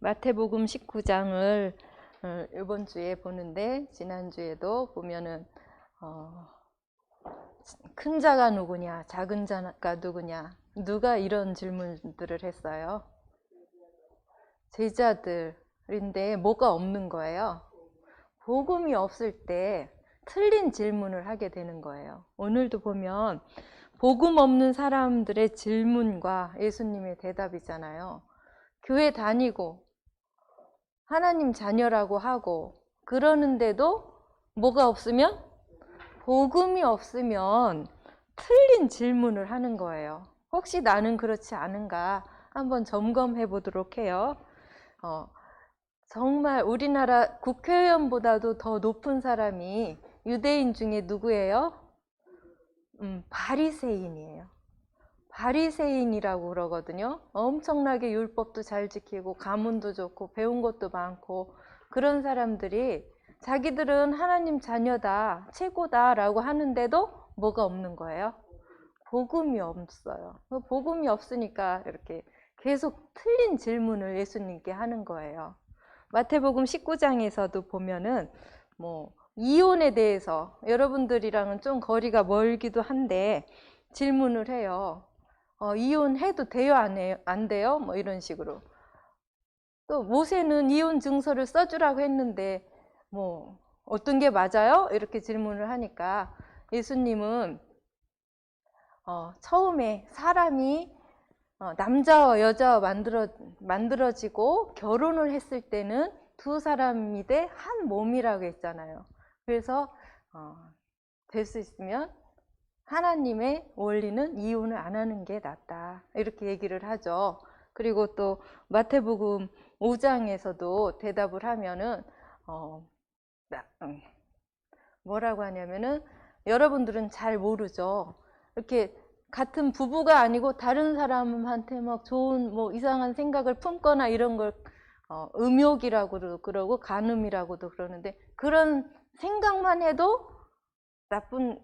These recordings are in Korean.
마태복음 19장을 이번 주에 보는데, 지난주에도 보면은 큰 자가 누구냐, 작은 자가 누구냐, 누가 이런 질문들을 했어요? 제자들인데 뭐가 없는 거예요. 복음이 없을 때 틀린 질문을 하게 되는 거예요. 오늘도 보면 복음 없는 사람들의 질문과 예수님의 대답이잖아요. 교회 다니고 하나님 자녀라고 하고 그러는데도 뭐가 없으면, 복음이 없으면 틀린 질문을 하는 거예요. 혹시 나는 그렇지 않은가 한번 점검해 보도록 해요. 정말 우리나라 국회의원보다도 더 높은 사람이 유대인 중에 누구예요? 바리새인이에요. 바리새인이라고 그러거든요. 엄청나게 율법도 잘 지키고 가문도 좋고 배운 것도 많고 그런 사람들이 자기들은 하나님 자녀다, 최고다라고 하는데도 뭐가 없는 거예요? 복음이 없어요. 복음이 없으니까 이렇게 계속 틀린 질문을 예수님께 하는 거예요. 마태복음 19장에서도 보면은 이혼에 대해서 여러분들이랑은 좀 거리가 멀기도 한데 질문을 해요. 이혼해도 돼요, 안 돼요? 이런 식으로. 또 모세는 이혼 증서를 써주라고 했는데 어떤 게 맞아요? 이렇게 질문을 하니까 예수님은 처음에 사람이 남자와 여자와 만들어지고 결혼을 했을 때는 두 사람이 돼 한 몸이라고 했잖아요. 그래서 될 수 있으면 하나님의 원리는 이혼을 안 하는 게 낫다, 이렇게 얘기를 하죠. 그리고 또 마태복음 5장에서도 대답을 하면은 뭐라고 하냐면은, 여러분들은 잘 모르죠. 이렇게 같은 부부가 아니고 다른 사람한테 막 좋은 이상한 생각을 품거나 이런 걸 음욕이라고도 그러고 간음이라고도 그러는데, 그런 생각만 해도 나쁜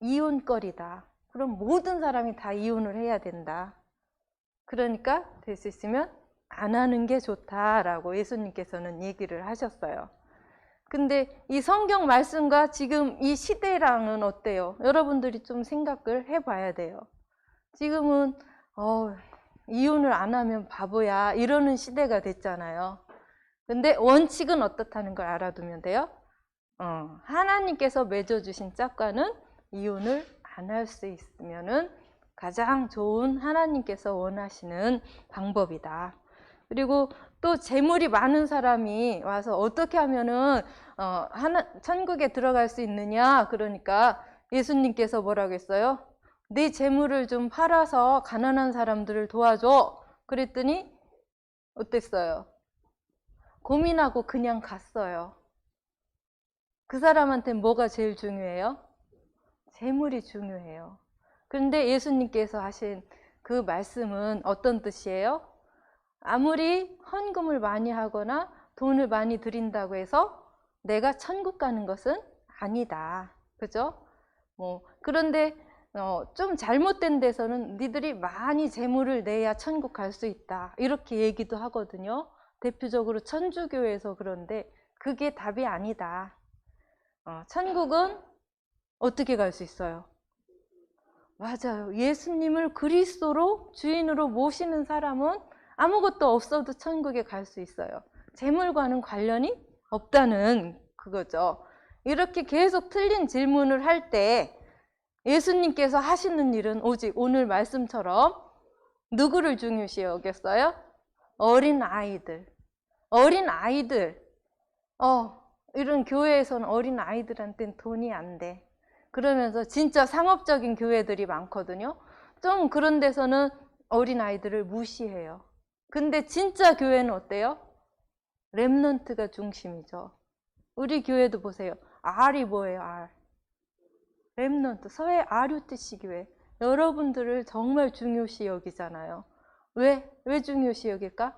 이혼거리다. 그럼 모든 사람이 다 이혼을 해야 된다. 그러니까 될 수 있으면 안 하는 게 좋다라고 예수님께서는 얘기를 하셨어요. 근데 이 성경 말씀과 지금 이 시대랑은 어때요? 여러분들이 좀 생각을 해봐야 돼요. 지금은 이혼을 안 하면 바보야, 이러는 시대가 됐잖아요. 근데 원칙은 어떻다는 걸 알아두면 돼요. 하나님께서 맺어주신 짝과는 이혼을 안 할 수 있으면은 가장 좋은, 하나님께서 원하시는 방법이다. 그리고 또 재물이 많은 사람이 와서 어떻게 하면은 천국에 들어갈 수 있느냐, 그러니까 예수님께서 뭐라고 했어요? 네 재물을 좀 팔아서 가난한 사람들을 도와줘. 그랬더니 어땠어요? 고민하고 그냥 갔어요. 그 사람한테 뭐가 제일 중요해요? 재물이 중요해요. 그런데 예수님께서 하신 그 말씀은 어떤 뜻이에요? 아무리 헌금을 많이 하거나 돈을 많이 드린다고 해서 내가 천국 가는 것은 아니다. 그죠? 그런데 좀 잘못된 데서는 니들이 많이 재물을 내야 천국 갈 수 있다, 이렇게 얘기도 하거든요. 대표적으로 천주교에서. 그런데 그게 답이 아니다. 천국은 어떻게 갈 수 있어요? 맞아요. 예수님을 그리스도로 주인으로 모시는 사람은 아무것도 없어도 천국에 갈 수 있어요. 재물과는 관련이 없다는 그거죠. 이렇게 계속 틀린 질문을 할 때 예수님께서 하시는 일은 오직 오늘 말씀처럼 누구를 중요시 여겼어요? 어린 아이들. 어린 아이들. 이런 교회에서는 어린 아이들한테는 돈이 안 돼. 그러면서 진짜 상업적인 교회들이 많거든요. 좀 그런 데서는 어린 아이들을 무시해요. 근데 진짜 교회는 어때요? 렘넌트가 중심이죠. 우리 교회도 보세요. R이 뭐예요? R. 렘넌트, 서해 RUTC 교회. 여러분들을 정말 중요시 여기잖아요. 왜 중요시 여길까?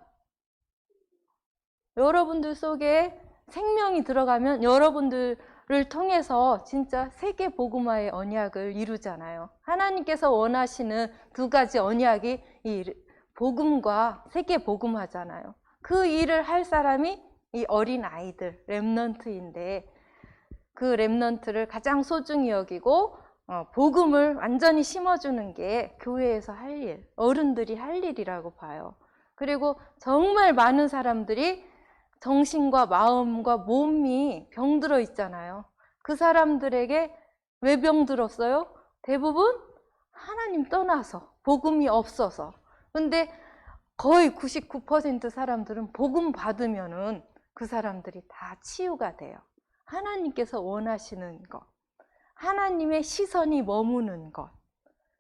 여러분들 속에 생명이 들어가면 여러분들을 통해서 진짜 세계 복음화의 언약을 이루잖아요. 하나님께서 원하시는 두 가지 언약이 이 복음과 세계 복음화잖아요. 그 일을 할 사람이 이 어린 아이들, 렘넌트인데 그 렘넌트를 가장 소중히 여기고 복음을 완전히 심어주는 게 교회에서 할 일, 어른들이 할 일이라고 봐요. 그리고 정말 많은 사람들이 정신과 마음과 몸이 병들어 있잖아요. 그 사람들에게 왜 병들었어요? 대부분 하나님 떠나서, 복음이 없어서. 근데 거의 99% 사람들은 복음 받으면은 그 사람들이 다 치유가 돼요. 하나님께서 원하시는 것, 하나님의 시선이 머무는 것,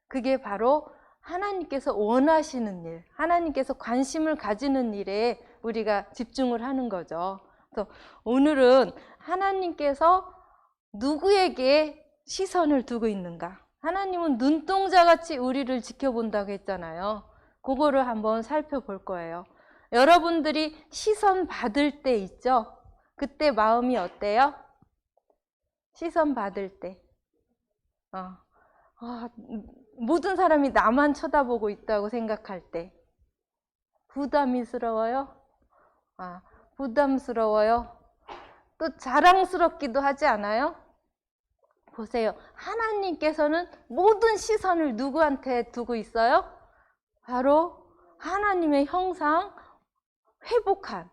그게 바로 하나님께서 원하시는 일, 하나님께서 관심을 가지는 일에 우리가 집중을 하는 거죠. 그래서 오늘은 하나님께서 누구에게 시선을 두고 있는가? 하나님은 눈동자같이 우리를 지켜본다고 했잖아요. 그거를 한번 살펴볼 거예요. 여러분들이 시선 받을 때 있죠? 그때 마음이 어때요? 시선 받을 때. 모든 사람이 나만 쳐다보고 있다고 생각할 때. 부담스러워요? 부담스러워요? 또 자랑스럽기도 하지 않아요? 보세요. 하나님께서는 모든 시선을 누구한테 두고 있어요? 바로 하나님의 형상 회복한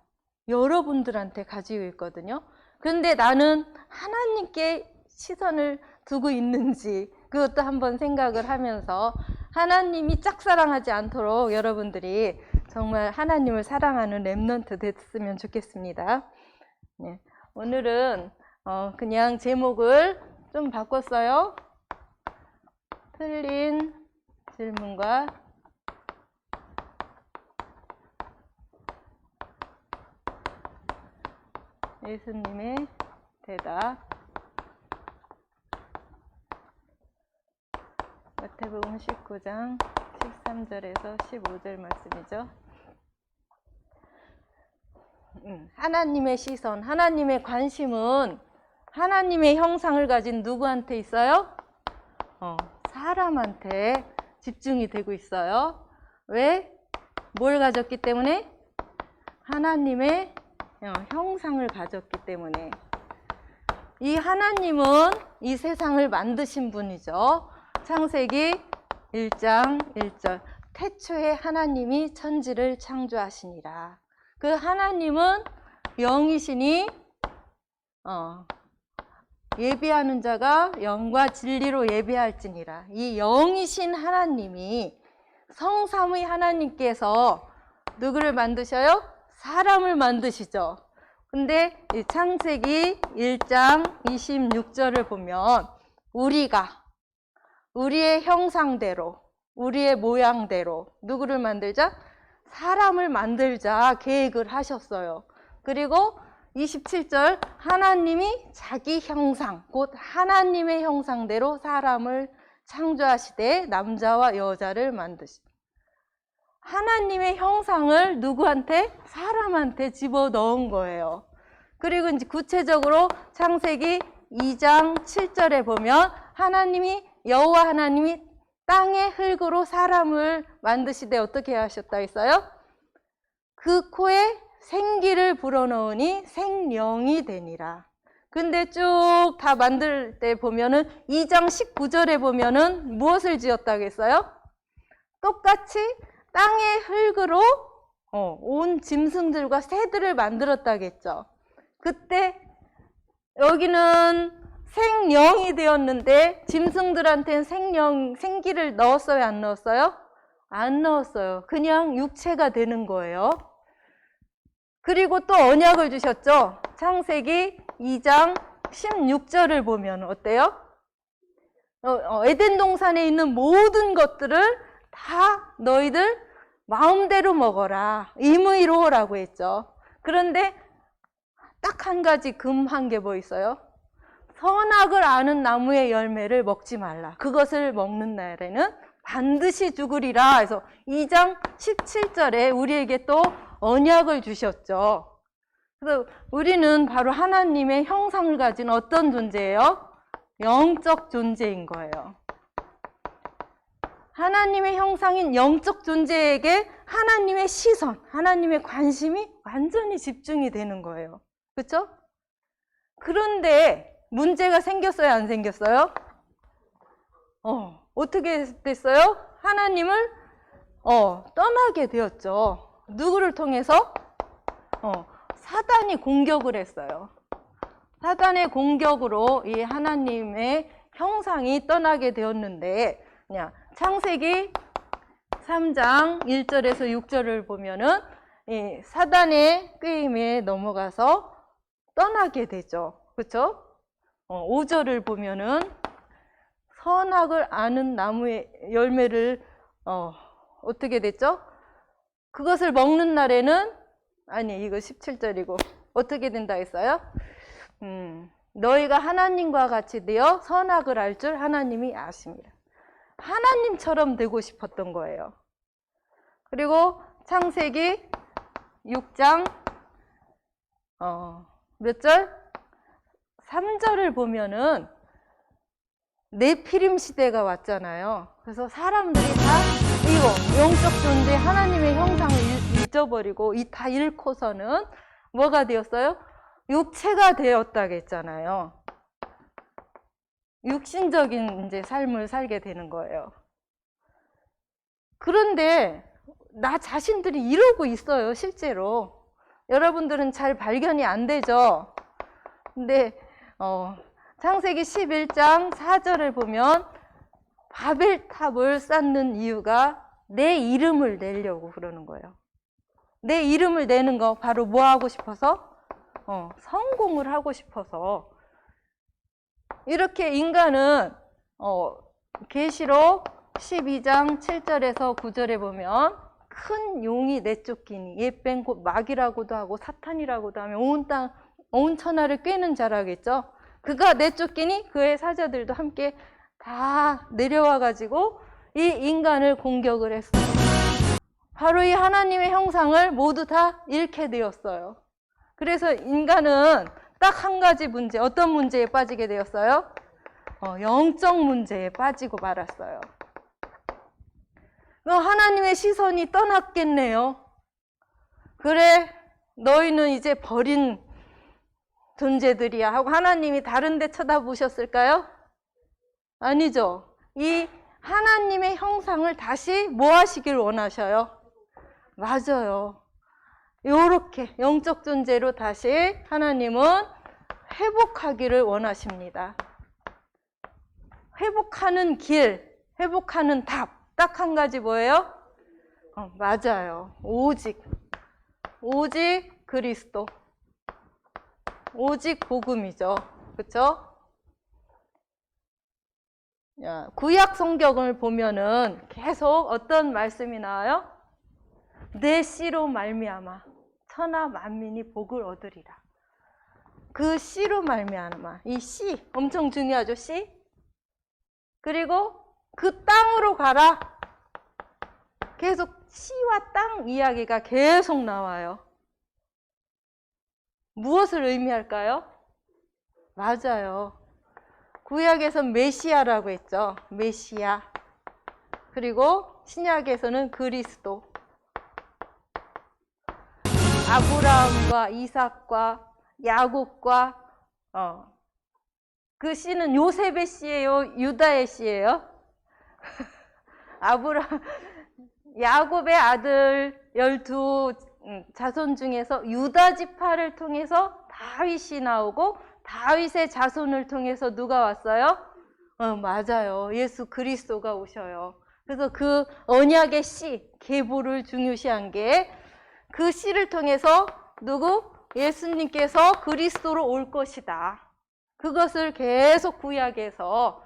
여러분들한테 가지고 있거든요. 그런데 나는 하나님께 시선을 두고 있는지 그것도 한번 생각을 하면서 하나님이 짝사랑하지 않도록 여러분들이 정말 하나님을 사랑하는 렘넌트 됐으면 좋겠습니다. 네, 오늘은 그냥 제목을 좀 바꿨어요. 틀린 질문과 예수님의 대답. 마태복음 19장 13절에서 15절 말씀이죠. 하나님의 시선, 하나님의 관심은 하나님의 형상을 가진 누구한테 있어요? 사람한테 집중이 되고 있어요. 왜? 뭘 가졌기 때문에? 하나님의 형상을 가졌기 때문에. 이 하나님은 이 세상을 만드신 분이죠. 창세기 1장 1절. 태초에 하나님이 천지를 창조하시니라. 그 하나님은 영이시니 예배하는 자가 영과 진리로 예배할지니라. 이 영이신 하나님이 성삼위 하나님께서 누구를 만드셔요? 사람을 만드시죠. 근데 이 창세기 1장 26절을 보면 우리가 우리의 형상대로, 우리의 모양대로 누구를 만들자? 사람을 만들자 계획을 하셨어요. 그리고 27절 하나님이 자기 형상, 곧 하나님의 형상대로 사람을 창조하시되 남자와 여자를 만드시고 하나님의 형상을 누구한테? 사람한테 집어넣은 거예요. 그리고 이제 구체적으로 창세기 2장 7절에 보면 하나님이 여호와 하나님이 땅의 흙으로 사람을 만드시되 어떻게 하셨다 했어요? 그 코에 생기를 불어넣으니 생명이 되니라. 근데 쭉 다 만들 때 보면은 2장 19절에 보면은 무엇을 지었다고 했어요? 똑같이 땅의 흙으로 온 짐승들과 새들을 만들었다고 했죠. 그때 여기는 생령이 되었는데 짐승들한테는 생기를 넣었어요? 안 넣었어요? 안 넣었어요. 그냥 육체가 되는 거예요. 그리고 또 언약을 주셨죠. 창세기 2장 16절을 보면 어때요? 에덴 동산에 있는 모든 것들을 다 너희들 마음대로 먹어라. 임의로라고 했죠. 그런데 딱 한 가지 금한 게 뭐 있어요? 선악을 아는 나무의 열매를 먹지 말라. 그것을 먹는 날에는 반드시 죽으리라. 해서 2장 17절에 우리에게 또 언약을 주셨죠. 그래서 우리는 바로 하나님의 형상을 가진 어떤 존재예요? 영적 존재인 거예요. 하나님의 형상인 영적 존재에게 하나님의 시선, 하나님의 관심이 완전히 집중이 되는 거예요. 그렇죠? 그런데 문제가 생겼어요, 안 생겼어요? 어떻게 됐어요? 하나님을 떠나게 되었죠. 누구를 통해서? 사단이 공격을 했어요. 사단의 공격으로 이 하나님의 형상이 떠나게 되었는데, 그냥 창세기 3장 1절에서 6절을 보면은 이 사단의 꾀임에 넘어가서 떠나게 되죠. 그렇죠? 5절을 보면은 선악을 아는 나무의 열매를 어떻게 됐죠? 그것을 먹는 날에는, 아니 이거 17절이고 어떻게 된다 했어요? 너희가 하나님과 같이 되어 선악을 알 줄 하나님이 아십니다. 하나님처럼 되고 싶었던 거예요. 그리고 창세기 6장 몇 절? 3절을 보면은 네피림 시대가 왔잖아요. 그래서 사람들이 다 이거 영적 존재 하나님의 형상을 잊어버리고 다 잃고서는 뭐가 되었어요? 육체가 되었다고 했잖아요. 육신적인 이제 삶을 살게 되는 거예요. 그런데 나 자신들이 이러고 있어요, 실제로. 여러분들은 잘 발견이 안 되죠. 근데 창세기 11장 4절을 보면 바벨탑을 쌓는 이유가 내 이름을 내려고 그러는 거예요. 내 이름을 내는 거 바로 뭐 하고 싶어서? 성공을 하고 싶어서. 이렇게 인간은 계시록 12장 7절에서 9절에 보면 큰 용이 내쫓기니 옛뱀 곧 마귀라고도 하고 사탄이라고도 하며 온 천하를 꿰는 자라겠죠. 그가 내쫓기니 그의 사자들도 함께 다 내려와 가지고 이 인간을 공격을 했어요. 바로 이 하나님의 형상을 모두 다 잃게 되었어요. 그래서 인간은 딱 한 가지 문제, 어떤 문제에 빠지게 되었어요? 영적 문제에 빠지고 말았어요. 하나님의 시선이 떠났겠네요. 그래, 너희는 이제 버린 존재들이야 하고 하나님이 다른 데 쳐다보셨을까요? 아니죠. 이 하나님의 형상을 다시 뭐 하시길 원하셔요? 맞아요. 요렇게 영적 존재로 다시 하나님은 회복하기를 원하십니다. 회복하는 길, 회복하는 답, 딱 한 가지 뭐예요? 맞아요. 오직 그리스도. 오직 복음이죠. 그렇죠? 구약 성경을 보면은 계속 어떤 말씀이 나와요? 내 씨로 말미암아 천하 만민이 복을 얻으리라. 그 씨로 말미암아, 이 씨 엄청 중요하죠. 씨. 그리고 그 땅으로 가라. 계속 씨와 땅 이야기가 계속 나와요. 무엇을 의미할까요? 맞아요. 구약에서는 메시아라고 했죠. 메시아. 그리고 신약에서는 그리스도. 아브라함과 이삭과 야곱과 그 씨는 요셉의 씨예요? 유다의 씨예요? 야곱의 아들 12 자손 중에서 유다 지파를 통해서 다윗이 나오고 다윗의 자손을 통해서 누가 왔어요? 맞아요. 예수 그리스도가 오셔요. 그래서 그 언약의 씨, 계보를 중요시한 게 그 씨를 통해서 누구? 예수님께서 그리스도로 올 것이다. 그것을 계속 구약에서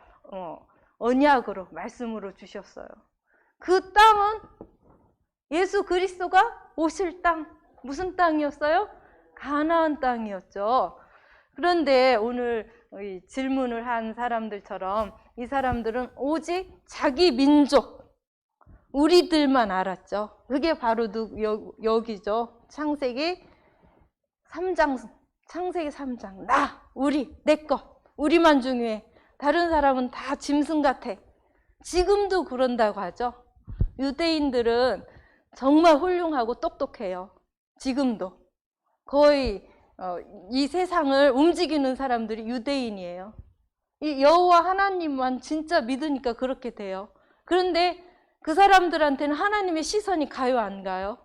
언약으로 말씀으로 주셨어요. 그 땅은 예수 그리스도가 오실 땅, 무슨 땅이었어요? 가나안 땅이었죠. 그런데 오늘 질문을 한 사람들처럼 이 사람들은 오직 자기 민족, 우리들만 알았죠. 그게 바로 여기죠. 창세기 3장. 나, 우리, 내 것, 우리만 중요해. 다른 사람은 다 짐승 같아. 지금도 그런다고 하죠. 유대인들은 정말 훌륭하고 똑똑해요. 지금도. 거의 이 세상을 움직이는 사람들이 유대인이에요. 이 여호와 하나님만 진짜 믿으니까 그렇게 돼요. 그런데 그 사람들한테는 하나님의 시선이 가요, 안 가요?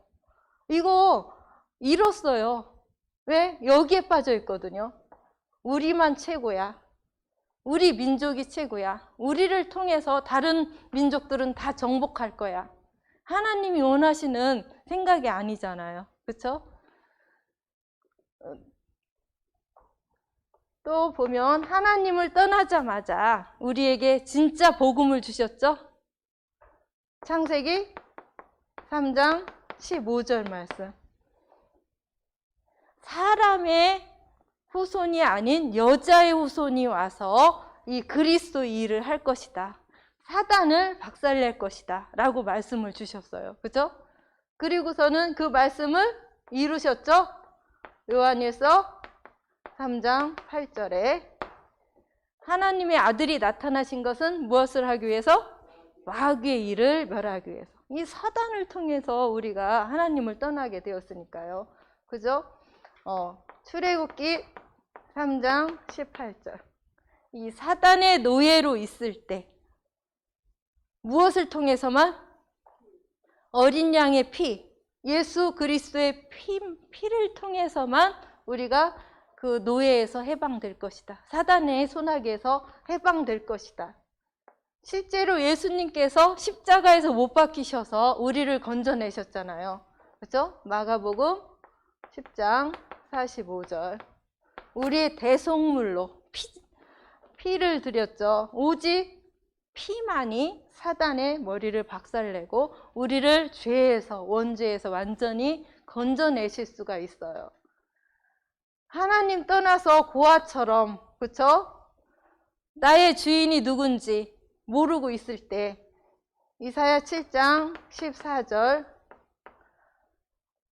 이거 잃었어요. 왜? 여기에 빠져 있거든요. 우리만 최고야. 우리 민족이 최고야. 우리를 통해서 다른 민족들은 다 정복할 거야. 하나님이 원하시는 생각이 아니잖아요. 그렇죠? 또 보면 하나님을 떠나자마자 우리에게 진짜 복음을 주셨죠? 창세기 3장 15절 말씀. 사람의 후손이 아닌 여자의 후손이 와서 이 그리스도 일을 할 것이다. 사단을 박살낼 것이다. 라고 말씀을 주셨어요. 그죠? 그리고서는 그 말씀을 이루셨죠? 요한일서 3장 8절에 하나님의 아들이 나타나신 것은 무엇을 하기 위해서? 마귀의 일을 멸하기 위해서. 이 사단을 통해서 우리가 하나님을 떠나게 되었으니까요. 그죠? 출애굽기 3장 18절. 이 사단의 노예로 있을 때 무엇을 통해서만? 어린 양의 피, 예수 그리스도의 피를 통해서만 우리가 그 노예에서 해방될 것이다. 사단의 손아귀에서 해방될 것이다. 실제로 예수님께서 십자가에서 못 박히셔서 우리를 건져내셨잖아요. 그렇죠? 마가복음 10장 45절. 우리의 대속물로 피를 드렸죠. 오직 피만이 사단의 머리를 박살내고 우리를 죄에서, 원죄에서 완전히 건져내실 수가 있어요. 하나님 떠나서 고아처럼, 그쵸? 나의 주인이 누군지 모르고 있을 때 이사야 7장 14절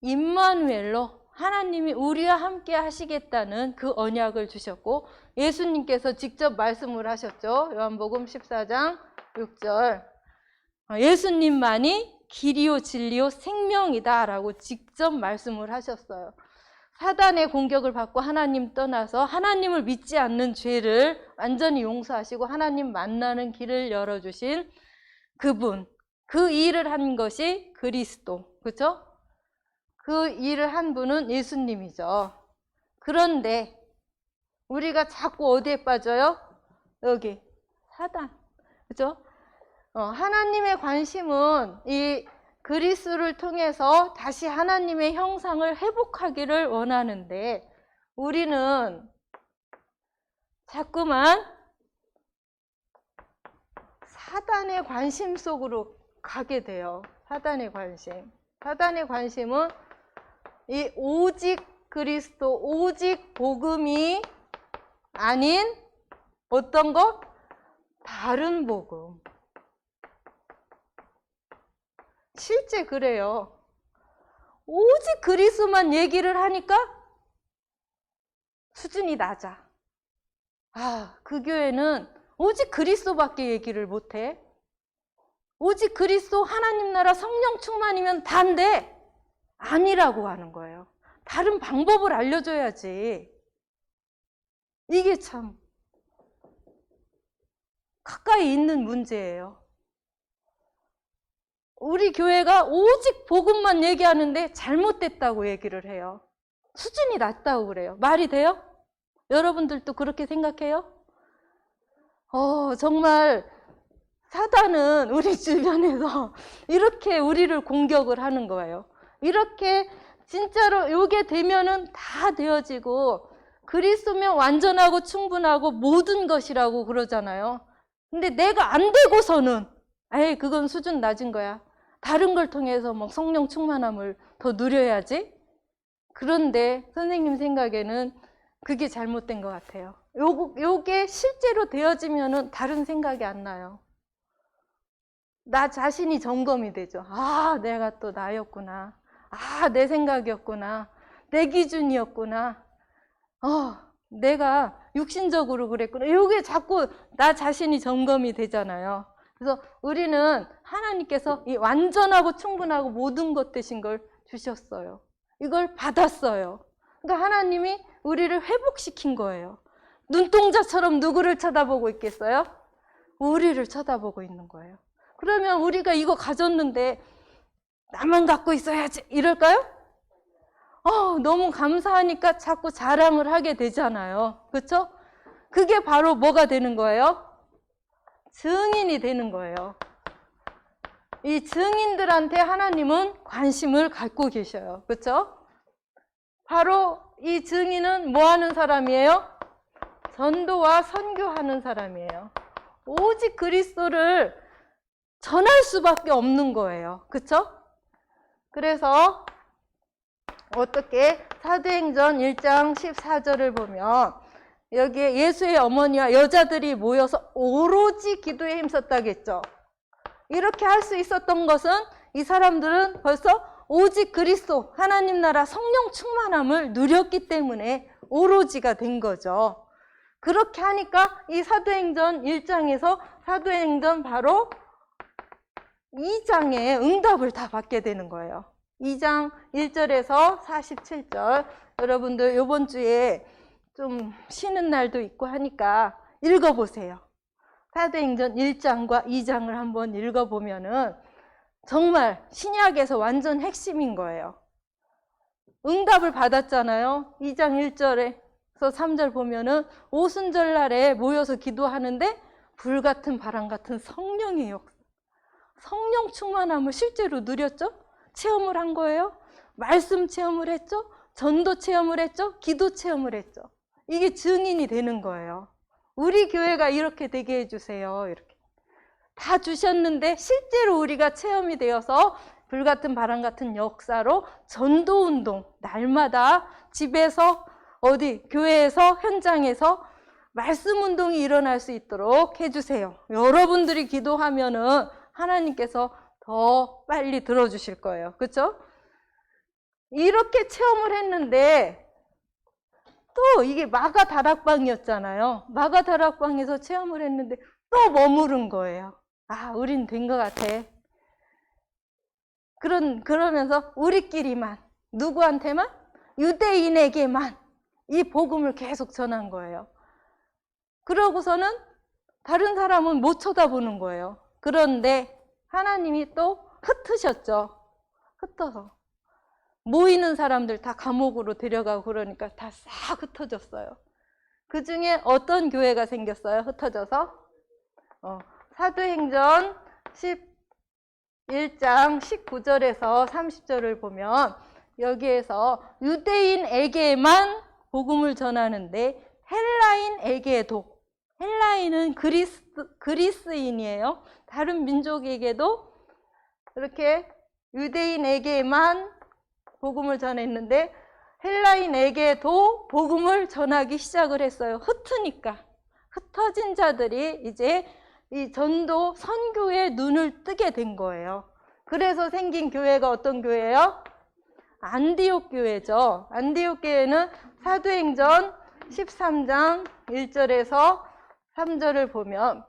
임마누엘로 하나님이 우리와 함께 하시겠다는 그 언약을 주셨고 예수님께서 직접 말씀을 하셨죠. 요한복음 14장 6절 예수님만이 길이요 진리요 생명이다 라고 직접 말씀을 하셨어요. 사단의 공격을 받고 하나님 떠나서 하나님을 믿지 않는 죄를 완전히 용서하시고 하나님 만나는 길을 열어주신 그분, 그 일을 한 것이 그리스도, 그렇죠? 그 일을 한 분은 예수님이죠. 그런데 우리가 자꾸 어디에 빠져요? 여기 사단, 그렇죠? 하나님의 관심은 이 그리스도를 통해서 다시 하나님의 형상을 회복하기를 원하는데 우리는 자꾸만 사단의 관심 속으로 가게 돼요. 사단의 관심. 사단의 관심은 이 오직 그리스도, 오직 복음이 아닌 어떤 것? 다른 복음. 실제 그래요. 오직 그리스도만 얘기를 하니까 수준이 낮아. 그 교회는 오직 그리스도밖에 얘기를 못해. 오직 그리스도 하나님 나라 성령 충만이면 다인데 아니라고 하는 거예요. 다른 방법을 알려줘야지. 이게 참 가까이 있는 문제예요. 우리 교회가 오직 복음만 얘기하는데 잘못됐다고 얘기를 해요. 수준이 낮다고 그래요. 말이 돼요? 여러분들도 그렇게 생각해요? 정말 사단은 우리 주변에서 이렇게 우리를 공격을 하는 거예요. 이렇게 진짜로 요게 되면은 다 되어지고 그리스도면 완전하고 충분하고 모든 것이라고 그러잖아요. 근데 내가 안 되고서는 그건 수준 낮은 거야. 다른 걸 통해서 막 성령 충만함을 더 누려야지. 그런데 선생님 생각에는 그게 잘못된 것 같아요. 요게 실제로 되어지면은 다른 생각이 안 나요. 나 자신이 점검이 되죠. 내가 또 나였구나. 내 생각이었구나. 내 기준이었구나. 내가 육신적으로 그랬구나. 요게 자꾸 나 자신이 점검이 되잖아요. 그래서 우리는 하나님께서 이 완전하고 충분하고 모든 것 되신 걸 주셨어요. 이걸 받았어요. 그러니까 하나님이 우리를 회복시킨 거예요. 눈동자처럼 누구를 쳐다보고 있겠어요? 우리를 쳐다보고 있는 거예요. 그러면 우리가 이거 가졌는데 나만 갖고 있어야지 이럴까요? 너무 감사하니까 자꾸 자랑을 하게 되잖아요. 그렇죠? 그게 바로 뭐가 되는 거예요? 증인이 되는 거예요. 이 증인들한테 하나님은 관심을 갖고 계셔요. 그렇죠? 바로 이 증인은 뭐 하는 사람이에요? 전도와 선교하는 사람이에요. 오직 그리스도를 전할 수밖에 없는 거예요. 그렇죠? 그래서 어떻게 사도행전 1장 14절을 보면 여기에 예수의 어머니와 여자들이 모여서 오로지 기도에 힘썼다겠죠. 이렇게 할 수 있었던 것은 이 사람들은 벌써 오직 그리스도 하나님 나라 성령 충만함을 누렸기 때문에 오로지가 된 거죠. 그렇게 하니까 이 사도행전 1장에서 사도행전 바로 2장에 응답을 다 받게 되는 거예요. 2장 1절에서 47절 여러분들 이번 주에 좀 쉬는 날도 있고 하니까 읽어보세요. 사도행전 1장과 2장을 한번 읽어보면은 정말 신약에서 완전 핵심인 거예요. 응답을 받았잖아요. 2장 1절에서 3절 보면은 오순절 날에 모여서 기도하는데 불같은 바람 같은 성령의 역사, 성령 충만함을 실제로 누렸죠? 체험을 한 거예요. 말씀 체험을 했죠. 전도 체험을 했죠. 기도 체험을 했죠. 이게 증인이 되는 거예요. 우리 교회가 이렇게 되게 해주세요. 이렇게 다 주셨는데 실제로 우리가 체험이 되어서 불같은 바람 같은 역사로 전도운동 날마다 집에서 어디 교회에서 현장에서 말씀운동이 일어날 수 있도록 해주세요. 여러분들이 기도하면은 하나님께서 더 빨리 들어주실 거예요. 그렇죠? 이렇게 체험을 했는데 또 이게 마가 다락방이었잖아요. 마가 다락방에서 체험을 했는데 또 머무른 거예요. 우린 된 것 같아. 그러면서 우리끼리만, 누구한테만? 유대인에게만 이 복음을 계속 전한 거예요. 그러고서는 다른 사람은 못 쳐다보는 거예요. 그런데 하나님이 또 흩으셨죠. 흩어서 모이는 사람들 다 감옥으로 데려가고 그러니까 다 싹 흩어졌어요. 그 중에 어떤 교회가 생겼어요? 흩어져서 사도행전 11장 19절에서 30절을 보면 여기에서 유대인에게만 복음을 전하는데 헬라인에게도, 헬라인은 그리스인이에요. 다른 민족에게도 이렇게 유대인에게만 복음을 전했는데 헬라인에게도 복음을 전하기 시작을 했어요. 흩으니까. 흩어진 자들이 이제 이 전도 선교의 눈을 뜨게 된 거예요. 그래서 생긴 교회가 어떤 교회예요? 안디옥 교회죠. 안디옥 교회는 사도행전 13장 1절에서 3절을 보면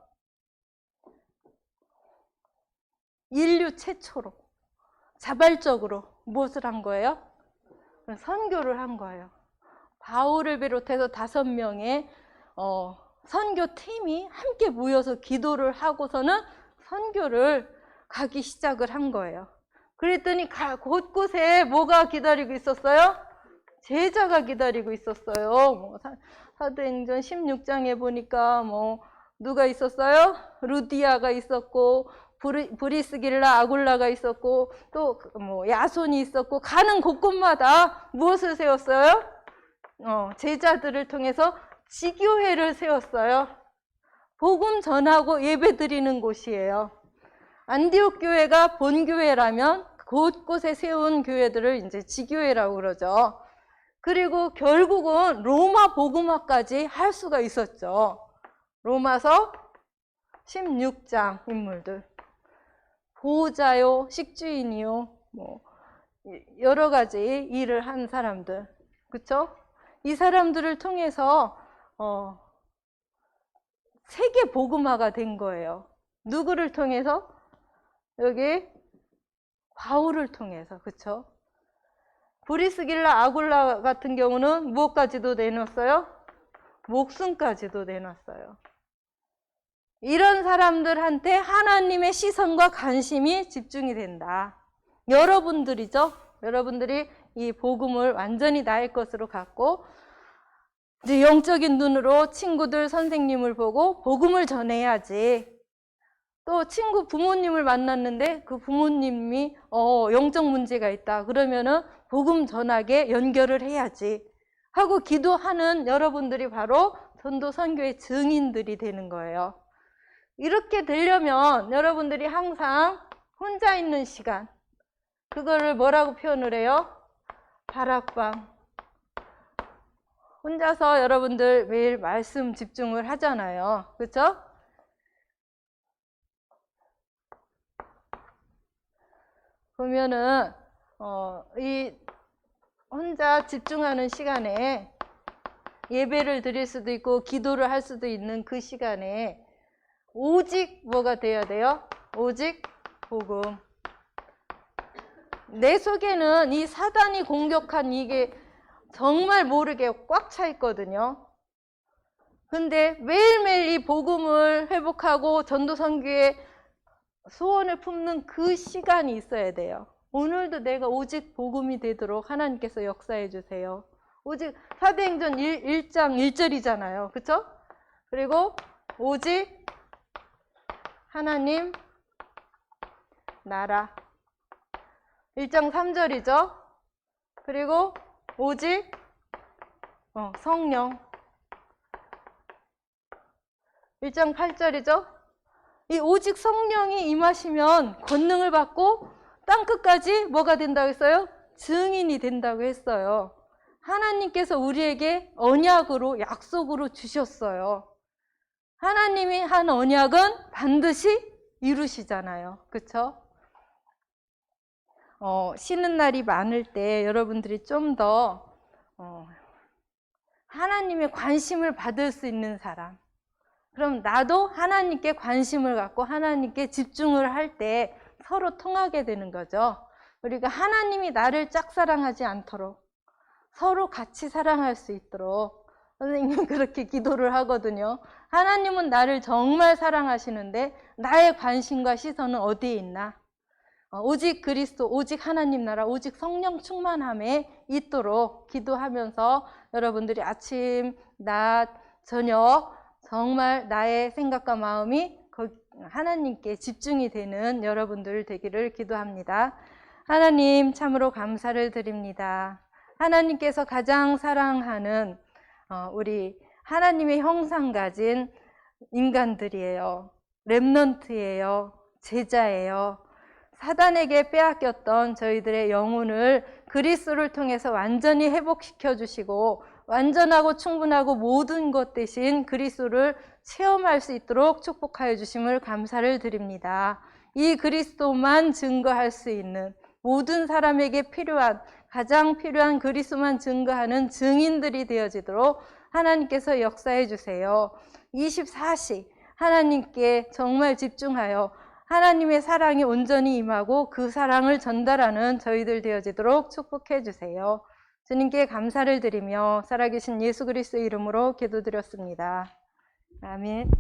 인류 최초로 자발적으로 무엇을 한 거예요? 선교를 한 거예요. 바울을 비롯해서 5명의 선교팀이 함께 모여서 기도를 하고서는 선교를 가기 시작을 한 거예요. 그랬더니 곳곳에 뭐가 기다리고 있었어요? 제자가 기다리고 있었어요. 사도행전 16장에 보니까 누가 있었어요? 루디아가 있었고 브리스길라 아굴라가 있었고 또 야손이 있었고 가는 곳곳마다 무엇을 세웠어요? 제자들을 통해서 지교회를 세웠어요. 복음 전하고 예배 드리는 곳이에요. 안디옥 교회가 본교회라면 곳곳에 세운 교회들을 이제 지교회라고 그러죠. 그리고 결국은 로마 복음화까지 할 수가 있었죠. 로마서 16장 인물들. 보호자요, 식주인이요, 여러 가지 일을 한 사람들. 그쵸? 이 사람들을 통해서 세계 복음화가 된 거예요. 누구를 통해서? 여기 바울을 통해서. 그쵸? 브리스길라 아굴라 같은 경우는 무엇까지도 내놨어요? 목숨까지도 내놨어요. 이런 사람들한테 하나님의 시선과 관심이 집중이 된다. 여러분들이죠. 여러분들이 이 복음을 완전히 나의 것으로 갖고 이제 영적인 눈으로 친구들, 선생님을 보고 복음을 전해야지. 또 친구 부모님을 만났는데 그 부모님이 영적 문제가 있다. 그러면은 복음 전하게 연결을 해야지 하고 기도하는 여러분들이 바로 전도 선교의 증인들이 되는 거예요. 이렇게 되려면 여러분들이 항상 혼자 있는 시간, 그거를 뭐라고 표현을 해요? 다락방. 혼자서 여러분들 매일 말씀 집중을 하잖아요. 그렇죠? 보면은 이 혼자 집중하는 시간에 예배를 드릴 수도 있고 기도를 할 수도 있는 그 시간에 오직 뭐가 돼야 돼요? 오직 복음. 내 속에는 이 사단이 공격한 이게 정말 모르게 꽉 차 있거든요. 근데 매일매일 이 복음을 회복하고 전도 선교에 소원을 품는 그 시간이 있어야 돼요. 오늘도 내가 오직 복음이 되도록 하나님께서 역사해 주세요. 오직 사도행전 1장 1절이잖아요. 그렇죠? 그리고 오직 하나님 나라 1장 3절이죠. 그리고 오직 성령 1장 8절이죠. 이 오직 성령이 임하시면 권능을 받고 땅끝까지 뭐가 된다고 했어요? 증인이 된다고 했어요. 하나님께서 우리에게 언약으로 약속으로 주셨어요. 하나님이 한 언약은 반드시 이루시잖아요. 그렇죠? 쉬는 날이 많을 때 여러분들이 좀 더 하나님의 관심을 받을 수 있는 사람, 그럼 나도 하나님께 관심을 갖고 하나님께 집중을 할 때 서로 통하게 되는 거죠. 우리가 하나님이 나를 짝사랑하지 않도록 서로 같이 사랑할 수 있도록 선생님은 그렇게 기도를 하거든요. 하나님은 나를 정말 사랑하시는데 나의 관심과 시선은 어디에 있나? 오직 그리스도, 오직 하나님 나라, 오직 성령 충만함에 있도록 기도하면서 여러분들이 아침, 낮, 저녁 정말 나의 생각과 마음이 하나님께 집중이 되는 여러분들 되기를 기도합니다. 하나님 참으로 감사를 드립니다. 하나님께서 가장 사랑하는 우리 하나님의 형상 가진 인간들이에요. 렘넌트예요. 제자예요. 사단에게 빼앗겼던 저희들의 영혼을 그리스도를 통해서 완전히 회복시켜 주시고 완전하고 충분하고 모든 것 대신 그리스도를 체험할 수 있도록 축복하여 주심을 감사를 드립니다. 이 그리스도만 증거할 수 있는 모든 사람에게 필요한 가장 필요한 그리스도만 증거하는 증인들이 되어지도록 하나님께서 역사해 주세요. 24시 하나님께 정말 집중하여 하나님의 사랑이 온전히 임하고 그 사랑을 전달하는 저희들 되어지도록 축복해 주세요. 주님께 감사를 드리며 살아계신 예수 그리스도의 이름으로 기도드렸습니다. 아멘.